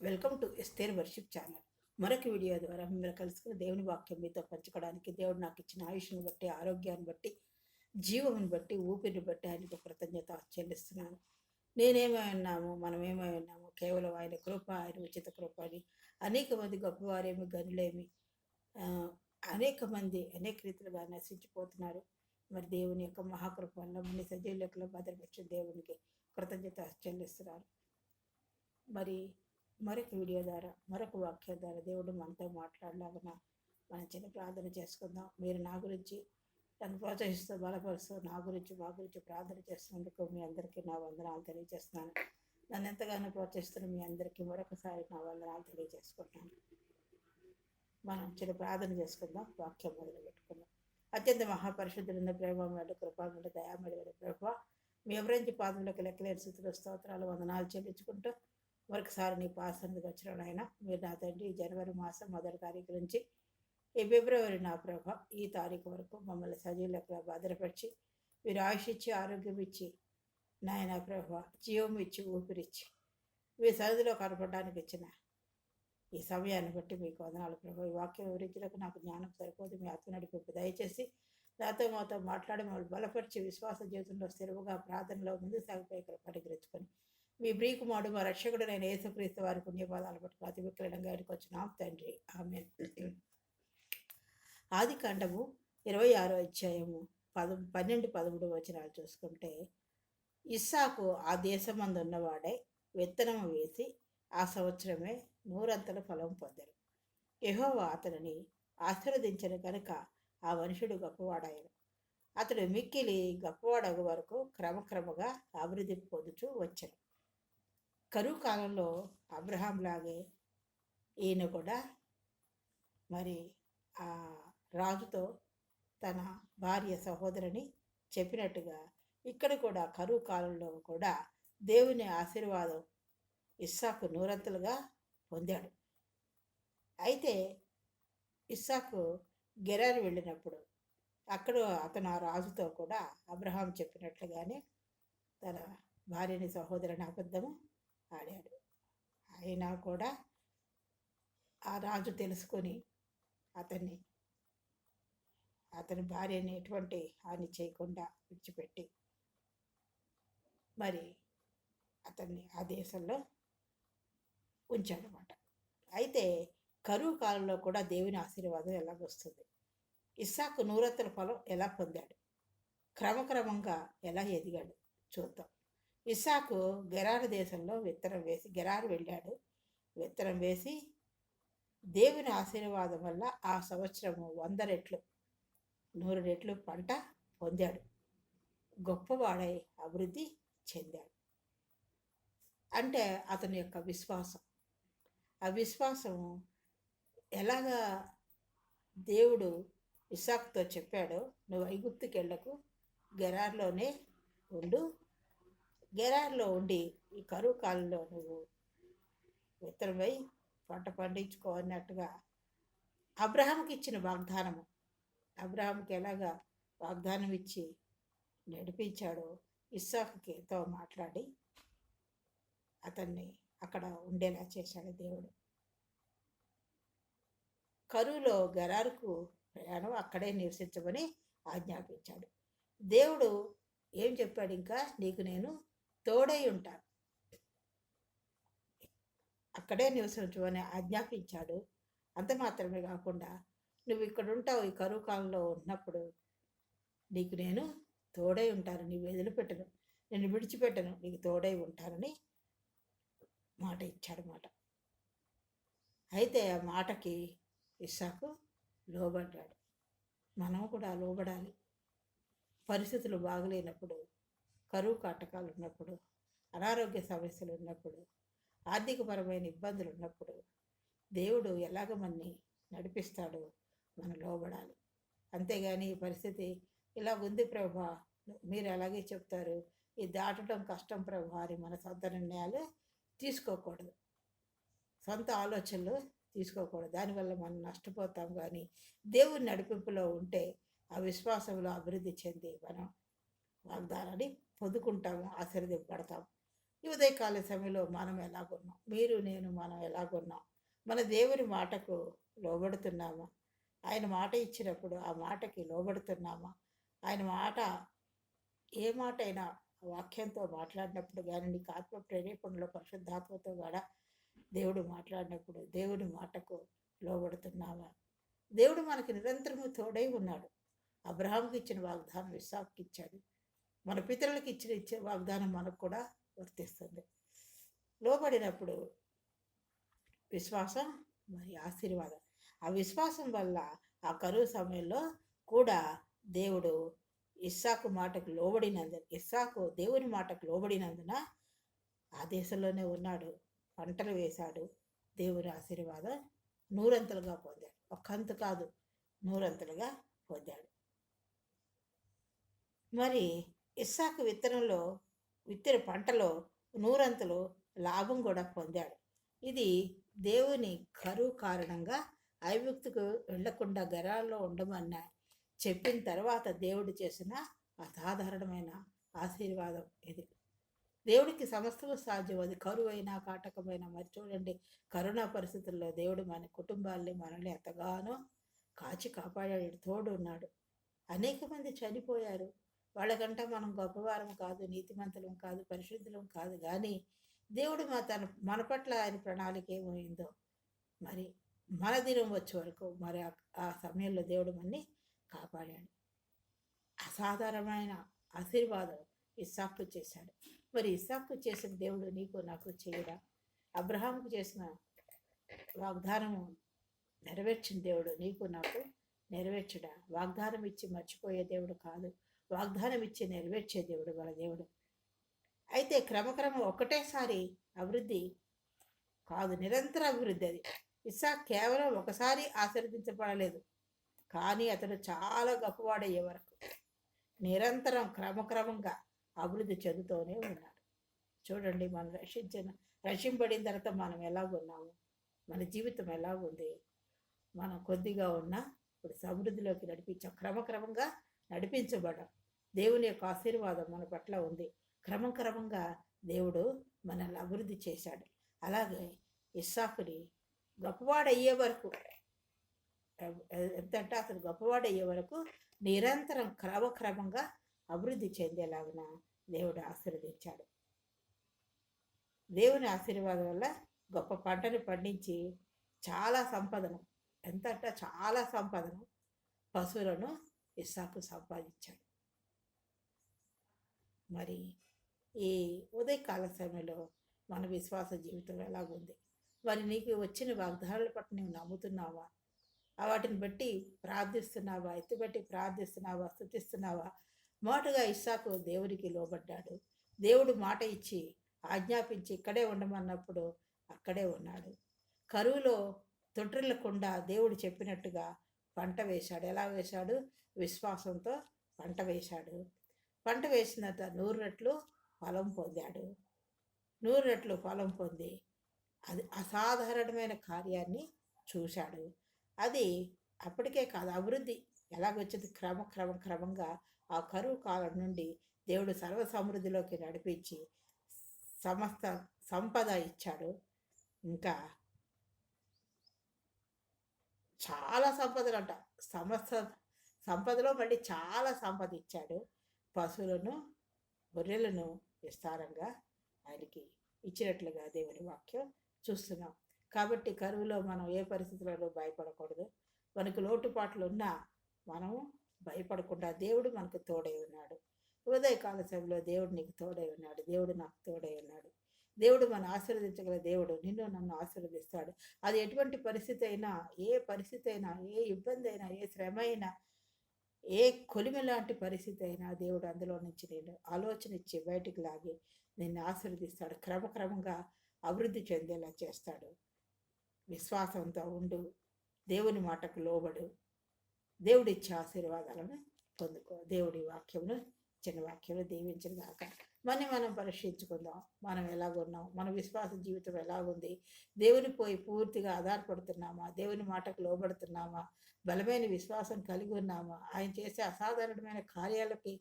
Welcome to Esther worship channel. మరొక video ద్వారా మిమ్మల్ని కలుసుకుని దేవుని వాక్యం మీతో పంచుకోవడానికి దేవుడు నాకు ఇచ్చిన ఆయుష్ను బట్టి, ఆరోగ్యాన్ని బట్టి, జీవమును బట్టి, ఊపిరిని బట్టి ఆయనకు కృతజ్ఞత చెల్లిస్తున్నాను. నేనేమై ఉన్నాము, మనమేమై ఉన్నాము, కేవలం ఆయన కృప, ఆయన ఉచిత కృప అని అనేక మంది గొప్పవారేమి, గనులేమి, అనేక మంది అనేక రీతిలుగా నశించిపోతున్నారు. మరి దేవుని యొక్క మహాకృప వల్ల మన సజీవులకు భద్రపరిచిన దేవునికి కృతజ్ఞత చెల్లిస్తున్నారు. మరి మరొక వీడియో ద్వారా, మరొక వాక్యం ద్వారా దేవుడు మనతో మాట్లాడలాగా మనం చిన్న ప్రార్థన చేసుకుందాం. మీరు నా గురించి నన్ను ప్రోత్సహిస్తూ బలపరుస్తూ మా గురించి ప్రార్థన చేస్తున్నందుకు మీ అందరికీ నా వందనాలు తెలియజేస్తున్నాను. నన్ను ఎంతగానో ప్రోత్సహిస్తున్న మీ అందరికీ మరొకసారి నా వందనాలు తెలియజేసుకుంటున్నాను. మనం చిన్న ప్రార్థన చేసుకుందాం, వాక్యం మొదలు పెట్టుకుందాం. అత్యంత మహాపరిశుద్ధులైన ప్రేమమైన కృపామైన దయామడి ప్రభావ, మీ ఎవరించి పాదంలోకి లెక్కలేని స్థితిలో స్తోత్రాలు వందనాలు చెల్లించుకుంటూ మరొకసారి నీ పాసందుకు వచ్చిన ఆయన మీరు నా తండ్రి జనవరి మాసం మొదటి తారీఖు నుంచి ఈ ఫిబ్రవరి నా ప్రభ ఈ తారీఖు వరకు మమ్మల్ని సజీవులకు భద్రపరిచి మీరు ఆయుష్ ఇచ్చి, ఆరోగ్యం ఇచ్చి, నాయన ప్రభ జీవం ఇచ్చి, ఊపిరిచ్చి మీ సన్నిధిలో కనపడడానికి ఇచ్చిన ఈ సమయాన్ని బట్టి మీకు వందనాలు ప్రభు. ఈ వాక్యం వివరించడానికి నాకు జ్ఞానం సరిపోదు. మీ ఆత్మ నడిపింపు దయచేసి మాతో మాట్లాడి మమ్మల్ని బలపరిచి విశ్వాస జీవితంలో స్థిరముగా ప్రార్థనలో ముందు సాగిపోయి ఇక్కడ పరిగరించుకొని మీ ప్రియకుమారుడు మా రక్షకుడైన యేసుక్రీస్తు వారి పుణ్యపాదాలు పట్టుకు అతి విక్రయంగా వచ్చినాం తండ్రి, ఆమెన్. ఆది కాండము 26వ అధ్యాయము 12-13 వచనాలు చూసుకుంటే, ఇస్సాకు ఆ దేశమందు ఉన్నవాడే విత్తనము వేసి ఆ సంవత్సరమే 100 ఫలం పొందారు. యెహోవా అతనిని ఆశీర్వదించిన కనుక ఆ మనుషుడు గొప్పవాడాయను. అతడు మిక్కిలి గొప్పవాడగు వరకు క్రమక్రమగా అభివృద్ధి పొందుతూ వచ్చాడు. కరువు కాలంలో అబ్రహాం లాగే ఈయన కూడా మరి ఆ రాజుతో తన భార్య సహోదరిని చెప్పినట్టుగా ఇక్కడ కూడా కరువు కాలంలో కూడా దేవుని ఆశీర్వాదం ఇస్సాకు 100 పొందాడు. అయితే ఇస్సాకు గెరారు వెళ్ళినప్పుడు అక్కడ అతను ఆ రాజుతో కూడా అబ్రహాం చెప్పినట్లుగానే తన భార్యని సహోదరుని అబద్ధము ఆడాడు. అయినా కూడా ఆ రాజు తెలుసుకొని అతని భార్యని ఎటువంటి హాని చేయకుండా విడిచిపెట్టి మరి అతన్ని ఆ దేశంలో ఉంచాడనమాట. అయితే కరువు కాలంలో కూడా దేవుని ఆశీర్వాదం ఎలాగొస్తుంది, ఇస్సాకు 100 ఫలం ఎలా పొందాడు, క్రమక్రమంగా ఎలా ఎదిగాడు చూద్దాం. ఇస్సాకు గెరారు దేశంలో గెరారు వెళ్ళాడు. విత్తనం వేసి దేవుని ఆశీర్వాదం వల్ల ఆ సంవత్సరము 100 రెట్లు 100 రెట్లు పంట పొందాడు. గొప్పవాడై అభివృద్ధి చెందాడు. అంటే అతని యొక్క విశ్వాసం, ఆ విశ్వాసం ఎలాగా దేవుడు ఇస్సాకుతో చెప్పాడో, నువ్వు ఐగుప్తుకి వెళ్ళకు, గెరార్లోనే ఉండు, గెరార్లో ఉండి ఈ కరువు కాలంలో నువ్వు విత్తనమై పంట పండించుకో అన్నట్టుగా అబ్రహాంకి ఇచ్చిన వాగ్దానము, అబ్రహాంకి ఎలాగా వాగ్దానం ఇచ్చి నడిపించాడో ఇస్సాకుతో మాట్లాడి అతన్ని అక్కడ ఉండేలా చేశాడు దేవుడు. కరువులో గెరారుకు ప్రయాణం అక్కడే నివసించమని ఆజ్ఞాపించాడు. దేవుడు ఏం చెప్పాడు, ఇంకా నీకు నేను తోడై ఉంటాను, అక్కడే నివసించమని ఆజ్ఞాపించాడు. అంత మాత్రమే కాకుండా నువ్వు ఇక్కడ ఉంటావు, ఈ కరువు కాలంలో ఉన్నప్పుడు నీకు నేను తోడై ఉంటాను, నీ వదిలిపెట్టను, నేను విడిచిపెట్టను, నీకు తోడై ఉంటానని మాట ఇచ్చాడనమాట. అయితే ఆ మాటకి ఇస్సాకు లోబడ్డాడు. మనం కూడా లోబడాలి. పరిస్థితులు బాగలేనప్పుడు, కరువు కాటకాలు ఉన్నప్పుడు, అనారోగ్య సమస్యలు ఉన్నప్పుడు, ఆర్థికపరమైన ఇబ్బందులు ఉన్నప్పుడు దేవుడు ఎలాగ మనని నడిపిస్తాడో మనం లోబడాలి. అంతేగాని ఈ పరిస్థితి ఇలా ఉంది ప్రభా, మీరు అలాగే చెప్తారు, ఇది దాటడం కష్టం ప్రభా అని మన సొంత నిర్ణయాలు తీసుకోకూడదు, సొంత ఆలోచనలు తీసుకోకూడదు. దానివల్ల మనం నష్టపోతాం. కానీ దేవుని నడిపింపులో ఉంటే ఆ విశ్వాసంలో అభివృద్ధి చెంది మనం వాగ్దానాన్ని పొందుకుంటాము, ఆశీర్వదింపబడతాము. ఈ ఉదయకాల సమయంలో మనం ఎలాగున్నాం, మీరు నేను మనం ఎలాగున్నాం, మన దేవుని మాటకు లోబడుతున్నామా? ఆయన మాట ఇచ్చినప్పుడు ఆ మాటకి లోబడుతున్నామా? ఆయన మాట ఏ మాట అయినా వాక్యంతో మాట్లాడినప్పుడు కానీ, నీకు ఆత్మ ప్రేరేపణలో పరిశుద్ధాత్మతో కూడా దేవుడు మాట్లాడినప్పుడు దేవుడి మాటకు లోబడుతున్నావా? దేవుడు మనకి నిరంతరము తోడై ఉన్నాడు. అబ్రహాంకి ఇచ్చిన వాగ్దానం ఇస్సాకుకి ఇచ్చాడు. మన పితరులకు ఇచ్చే వాగ్దానం మనకు కూడా వర్తిస్తుంది. లోబడినప్పుడు విశ్వాసం మరి ఆశీర్వాదం. ఆ విశ్వాసం వల్ల ఆ కరువు సమయంలో కూడా దేవుడు ఇస్సాకు దేవుని మాటకు లోబడినందున ఆ దేశంలోనే ఉన్నాడు. పంటలు వేశాడు. దేవుని ఆశీర్వాదం నూరంతలుగా పొందాడు. ఒక్కంత కాదు, నూరంతలుగా పొందాడు. మరి ఇస్సాకు విత్తిన పంటలో నూరంతలు లాభం కూడా పొందాడు. ఇది దేవుని కరువు కారణంగా ఐగుప్తుకు వెళ్లకుండా గెరాల్లో ఉండమన్న చెప్పిన తర్వాత దేవుడు చేసిన అసాధారణమైన ఆశీర్వాదం ఇది. దేవుడికి సమస్తము సాధ్యం. అది కరువైనా కాటకమైన. మరి చూడండి, కరోనా పరిస్థితుల్లో దేవుడు మన కుటుంబాల్ని మనల్ని ఎంతగానో కాచి కాపాడాడు, తోడు ఉన్నాడు. అనేక మంది చనిపోయారు. వాళ్ళకంటే మనం గొప్పవారం కాదు, నీతిమంతులం కాదు, పరిశుద్ధులం కాదు. కానీ దేవుడు మన పట్ల ఆయన ప్రణాళిక ఏమైందో మరి మన దినం వచ్చే వరకు మరి ఆ సమయంలో దేవుడు మనని కాపాడాడు. అసాధారణమైన ఆశీర్వాదం ఇస్సాకు చేశాడు. మరి ఇస్సాకు చేసిన దేవుడు నీకు నాకు చేయడా? అబ్రహాంకు చేసిన వాగ్దానము నెరవేర్చిన దేవుడు నీకు నాకు నెరవేర్చడా? వాగ్దానం ఇచ్చి మర్చిపోయే దేవుడు కాదు, వాగ్దానం ఇచ్చి నెరవేర్చే దేవుడు మన దేవుడు. అయితే క్రమక్రమం ఒకటేసారి అభివృద్ధి కాదు, నిరంతర అభివృద్ధి. అది ఇస్సాకు కేవలం ఒకసారి ఆశీర్వదించబడలేదు, కానీ అతడు చాలా గొప్పవాడయ్యే వరకు నిరంతరం క్రమక్రమంగా అభివృద్ధి చెందుతూనే ఉన్నాడు. చూడండి, మనం రక్షింపబడిన తర్వాత మనం ఎలాగున్నాము, మన జీవితం ఎలాగుంది. మనం కొద్దిగా ఉన్నా ఇప్పుడు సమృద్ధిలోకి క్రమక్రమంగా నడిపించబడ్డాం. దేవుని యొక్క ఆశీర్వాదం మన పట్ల ఉంది. క్రమంగా దేవుడు మనల్ని అభివృద్ధి చేశాడు. అలాగే ఇస్సాకుని గొప్పవాడయ్యే వరకు, ఎంతంటే అతను గొప్పవాడయ్యే వరకు నిరంతరం క్రమంగా అభివృద్ధి చెందేలాగున దేవుడు ఆశీర్వదించాడు. దేవుని ఆశీర్వాదం వల్ల గొప్ప పంటను పండించి చాలా సంపదను, ఎంతంటే చాలా సంపదను, పశువులను ఇస్సాకు సంపాదించాడు. మరి ఈ ఉదయకాల సమయంలో మన విశ్వాస జీవితం ఎలాగుంది? మరి నీకు వచ్చిన వాగ్దానాల పట్ల నువ్వు నమ్ముతున్నావా? వాటిని బట్టి ప్రార్థిస్తున్నావా? ఎత్తుబట్టి ప్రార్థిస్తున్నావా? స్తుతిస్తున్నావా? మాటగా ఇస్సాకు దేవుడికి లోబడ్డాడు. దేవుడు మాట ఇచ్చి ఆజ్ఞాపించి ఇక్కడే ఉండమన్నప్పుడు అక్కడే ఉన్నాడు. కరువులో తొట్టిల్లకుండా దేవుడు చెప్పినట్టుగా పంట వేశాడు. ఎలా వేశాడు? విశ్వాసంతో పంట వేశాడు. పంట వేసినంత 100 రెట్లు ఫలం పొందాడు. 100 రెట్లు ఫలం పొంది అది అసాధారణమైన కార్యాన్ని చూశాడు. అది అప్పటికే కాదు, అభివృద్ధి ఎలాగొచ్చింది? క్రమంగా ఆ కరువు కాలం నుండి దేవుడు సర్వ సమృద్ధిలోకి నడిపించి సమస్త సంపద ఇచ్చాడు. ఇంకా చాలా సంపదలు అంట, సమస్త సంపదలో మళ్ళీ చాలా సంపద ఇచ్చాడు. పశువులను, గొర్రెలను విస్తారంగా ఆయనకి ఇచ్చినట్లుగా దేవుని వాక్యం చూస్తున్నాం. కాబట్టి కరువులో మనం ఏ పరిస్థితులలో భయపడకూడదు. మనకు లోటుపాట్లు ఉన్నా మనము భయపడకుండా దేవుడు మనకు తోడై ఉన్నాడు. ఉదయకాల సమయంలో దేవుడు నీకు తోడై ఉన్నాడు. దేవుడు నాకు తోడై ఉన్నాడు. దేవుడు మనం ఆశీర్వదించగల దేవుడు. నిన్ను నన్ను ఆశీర్వదిస్తాడు. అది ఎటువంటి పరిస్థితి అయినా, ఏ పరిస్థితి అయినా, ఏ ఇబ్బంది అయినా, ఏ శ్రమ అయినా, ఏ కొలిమి లాంటి పరిస్థితి అయినా దేవుడు అందులో నుంచి నేను ఆలోచన ఇచ్చి బయటికి లాగి నిన్ను ఆశీర్వదిస్తాడు. క్రమంగా అభివృద్ధి చెందేలా చేస్తాడు. విశ్వాసంతో ఉండు, దేవుని మాటకు లోబడు, దేవుడిచ్చే ఆశీర్వాదాలను పొందుకో. దేవుడి వాక్యమును, చిన్న వాక్యములు దీవించిన దాకా మనం పరీక్షించుకుందాం. మనం ఎలాగున్నాం? మన విశ్వాస జీవితం ఎలాగుంది? దేవుని పోయి పూర్తిగా ఆధారపడుతున్నామా? దేవుని మాటకు లోబడుతున్నామా? బలమైన విశ్వాసం కలిగి ఉన్నామా? ఆయన చేసే అసాధారణమైన కార్యాలకి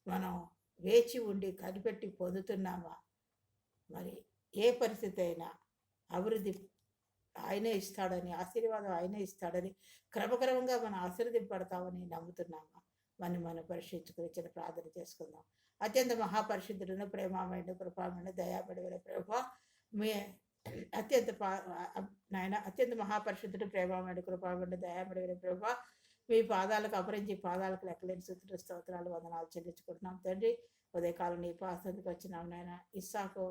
మనం వేచి ఉండి కనిపెట్టి పొందుతున్నామా? మరి ఏ పరిస్థితి అయినా అభివృద్ధి ఆయనే ఇస్తాడని, ఆశీర్వాదం ఆయనే ఇస్తాడని, క్రమక్రమంగా మనం ఆశీర్వదింపడతామని నమ్ముతున్నాము. మనం పరీక్షించుకుని చిన్న ప్రార్థన చేసుకుందాం. అత్యంత మహాపరిశుద్ధులను ప్రేమామయుడు కృపామయుడు దయాపడిన ప్రభా, మీ అత్యంత నాయన అత్యంత మహాపరిశుద్ధుడు ప్రేమామయుడు కృపామయుడు దయాపడిన ప్రభా, మీ పాదాలకు అపరించి పాదాలకు లెక్కలేని స్తుతులు స్తోత్రాలు వందనాలు చెల్లించుకుంటున్నాం తండ్రి. ఉదయకాలం నీ పాసందుకు వచ్చినాం నాయన. ఇస్సాకు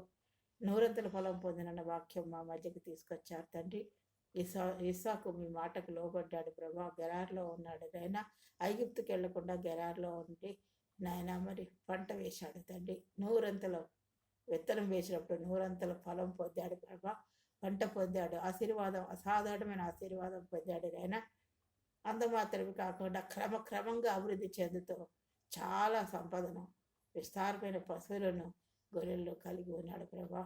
నూరంతల ఫలం పొందిన వాక్యం మా మధ్యకి తీసుకొచ్చారు తండ్రి. ఇస్సాకు మీ మాటకు లోబడ్డాడు ప్రభా, గెరార్లో ఉన్నాడు నాయన. ఐగుప్తుకి వెళ్లకుండా గెరార్లో ఉండి నాయన మరి పంట వేశాడు తండ్రి. నూరంతల విత్తనం వేసినప్పుడు నూరంతల ఫలం పొందాడు ప్రభా, పంట పొందాడు, ఆశీర్వాదం అసాధారణమైన ఆశీర్వాదం పొందాడు నాయన. అంత మాత్రమే కాకుండా క్రమక్రమంగా అభివృద్ధి చెందుతూ చాలా సంపదను, విస్తారమైన పశువులను, గొర్రెలను కలిగి ఉన్నాడు ప్రభా.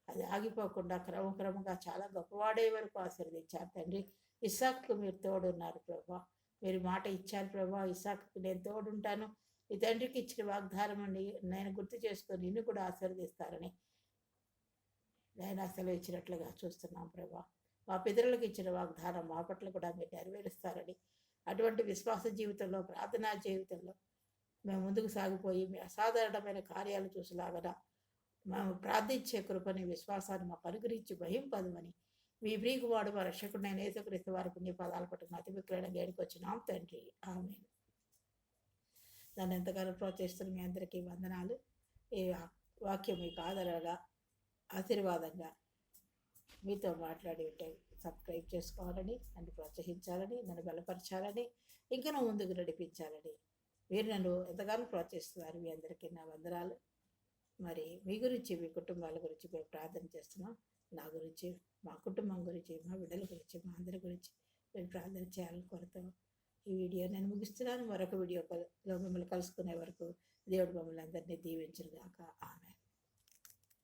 అది ఆగిపోకుండా క్రమక్రమంగా చాలా గొప్పవాడే వరకు ఆశీర్వదించారు తండ్రి. ఇస్సాకుకు మీరు తోడున్నారు ప్రభా, మీరు మాట ఇచ్చారు ప్రభా. ఇస్సాకుకు నేను తోడుంటాను, ఈ తండ్రికి ఇచ్చిన వాగ్దానం నేను గుర్తు చేసుకొని నిన్ను కూడా ఆశీర్వదిస్తారని నేను అసలు ఇచ్చినట్లుగా చూస్తున్నాం ప్రభా. మా పితరులకు ఇచ్చిన వాగ్దానం మా పట్ల కూడా మీరు నెరవేరుస్తారని, అటువంటి విశ్వాస జీవితంలో, ప్రార్థనా జీవితంలో మేము ముందుకు సాగిపోయి మీ అసాధారణమైన కార్యాలు చూసేలాగా మేము ప్రార్థించే కృపని, విశ్వాసాన్ని మాకు అనుగ్రహించి భయింపదమని మీ బ్రీకు వాడు మా రక్షకుడైన యేసుక్రీస్తు వారికి నీ పదాలు పట్టుకుని అతి విక్రయణ గేడికి వచ్చినాం తండ్రి. ఆమేన్. దాన్ని ఎంతగానో ప్రోత్సహిస్తున్న మీ అందరికీ వందనాలు. ఈ వాక్యం మీకు ఆదరణగా, ఆశీర్వాదంగా మీతో మాట్లాడి ఉంటే సబ్స్క్రైబ్ చేసుకోవాలని, నన్ను ప్రోత్సహించాలని, నన్ను బలపరచాలని, ఇంకా నా ముందుకు నడిపించాలని మీరు నన్ను ఎంతగానో ప్రోత్సహిస్తున్నారు. మీ అందరికీ నా వందనాలు. మరి మీ గురించి, మీ కుటుంబాల గురించి మేము ప్రార్థన చేస్తున్నాం. నా గురించి, మా కుటుంబం గురించి, మా బిడ్డల గురించి, మా అందరి గురించి మేము ప్రార్థన చేయాలని కోరుతూ ఈ వీడియో నేను ముగిస్తున్నాను. మరొక వీడియోలో మిమ్మల్ని కలుసుకునే వరకు దేవుడు మమ్మల్ని అందరినీ దీవించుగాక. ఆమె.